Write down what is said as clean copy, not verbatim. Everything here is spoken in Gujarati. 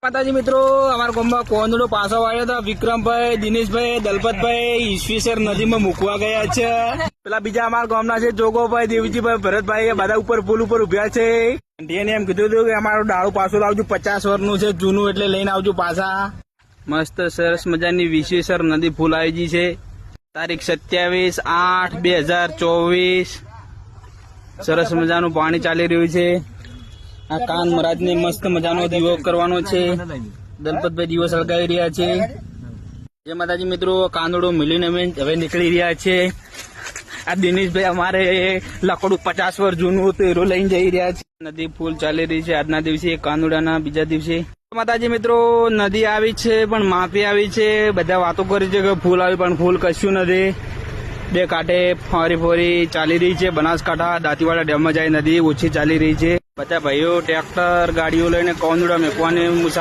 માતાજી મિત્રો, અમારા ગામમાં કોંદડો પાછો વાળ્યો હતો. વિક્રમભાઈ, દિનેશભાઈ, દલપતભાઈ ઈશ્વીસર નદીમાં મૂકવા ગયા છે. પેલા બીજા અમારા ગામના છે જોગોભાઈ, દેવજીભાઈ, ભરતભાઈ, બધા ઉપર પુલ ઉપર ઉભ્યા છે. એને એમ કીધું હતું કે અમારું ડાળું પાછું લાવજો, 50 વર્ષનું છે જૂનું, એટલે લઈને આવજો પાછા. મસ્ત સરસ મજાની વિશ્વેશ્વર નદી ફૂલ આવી ગઈ છે. તારીખ 27/8/2024. સરસ મજાનું પાણી ચાલી રહ્યું છે. આ કાન મહારાજ ને મસ્ત મજાનો દીવો કરવાનો છે. દલપતભાઈ દીવો સળગાવી રહ્યા છે. જય માતાજી મિત્રો, કાંદડો મિલીને અમે હવે નીકળી રહ્યા છે. આ દિનેશભાઈ અમારે લાકડું 50 વર્ષ જૂનું હતું એરો લઈને જઈ રહ્યા છે. નદી ફૂલ ચાલી રહી છે આજના દિવસે, કાંદોડાના બીજા દિવસે. માતાજી મિત્રો, નદી આવી છે પણ માફી આવી છે. બધા વાતો કરી છે કે ફૂલ આવી, પણ ફૂલ કશું નથી. બે કાંઠે ફરી ચાલી રહી છે. બનાસકાંઠા દાંતીવાડા ડેમમાં જાય નદી ઓછી ચાલી રહી છે. બધા ભાઈઓ ટ્રેક્ટર ગાડીઓ લઈને કોંદડા મેકવાની